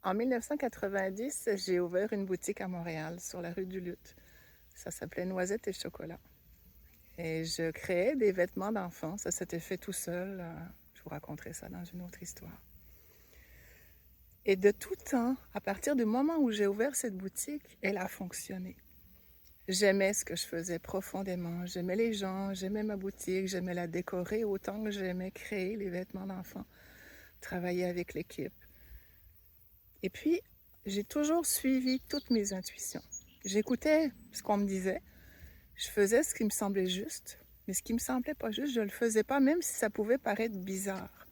En 1990, j'ai ouvert une boutique à Montréal, sur la rue du Luth. Ça s'appelait Noisettes et Chocolat. Et je créais des vêtements d'enfants. Ça s'était fait tout seul. Je vous raconterai ça dans une autre histoire. Et de tout temps, à partir du moment où j'ai ouvert cette boutique, elle a fonctionné. J'aimais ce que je faisais profondément. J'aimais les gens, j'aimais ma boutique, j'aimais la décorer autant que j'aimais créer les vêtements d'enfants, travailler avec l'équipe. Et puis, j'ai toujours suivi toutes mes intuitions. J'écoutais ce qu'on me disait, je faisais ce qui me semblait juste, mais ce qui me semblait pas juste, je le faisais pas, même si ça pouvait paraître bizarre.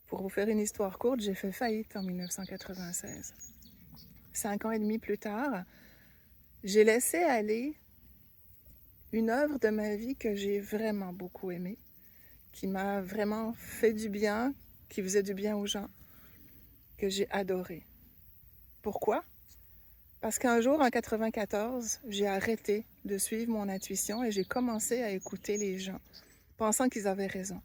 Pour vous faire une histoire courte, j'ai fait faillite en 1996. 5 ans et demi plus tard, j'ai laissé aller une œuvre de ma vie que j'ai vraiment beaucoup aimée, qui m'a vraiment fait du bien, qui faisait du bien aux gens, que j'ai adoré. Pourquoi? Parce qu'un jour, en 94, j'ai arrêté de suivre mon intuition et j'ai commencé à écouter les gens, pensant qu'ils avaient raison.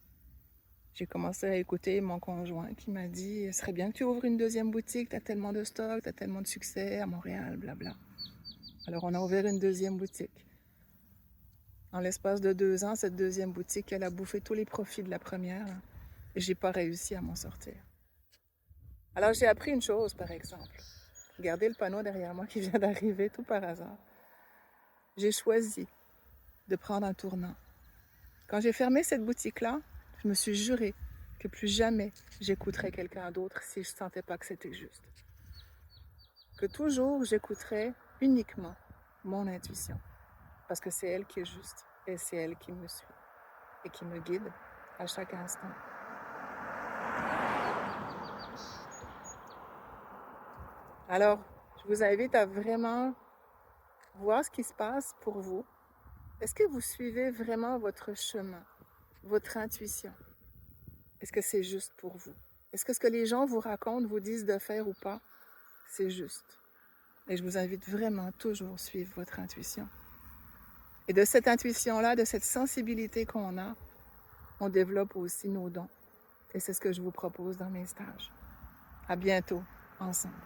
J'ai commencé à écouter mon conjoint qui m'a dit « Ce serait bien que tu ouvres une deuxième boutique, tu as tellement de stock, tu as tellement de succès à Montréal, blabla. » Alors, on a ouvert une deuxième boutique. En l'espace de 2 ans, cette deuxième boutique, elle a bouffé tous les profits de la première et j'ai pas réussi à m'en sortir. Alors, j'ai appris une chose, par exemple. Regardez le panneau derrière moi qui vient d'arriver tout par hasard. J'ai choisi de prendre un tournant. Quand j'ai fermé cette boutique-là, je me suis juré que plus jamais j'écouterais quelqu'un d'autre si je ne sentais pas que c'était juste. Que toujours j'écouterais uniquement mon intuition. Parce que c'est elle qui est juste et c'est elle qui me suit et qui me guide à chaque instant. Alors, je vous invite à vraiment voir ce qui se passe pour vous. Est-ce que vous suivez vraiment votre chemin, votre intuition? Est-ce que c'est juste pour vous? Est-ce que ce que les gens vous racontent, vous disent de faire ou pas, c'est juste? Et je vous invite vraiment à toujours suivre votre intuition. Et de cette intuition-là, de cette sensibilité qu'on a, on développe aussi nos dons. Et c'est ce que je vous propose dans mes stages. À bientôt, ensemble.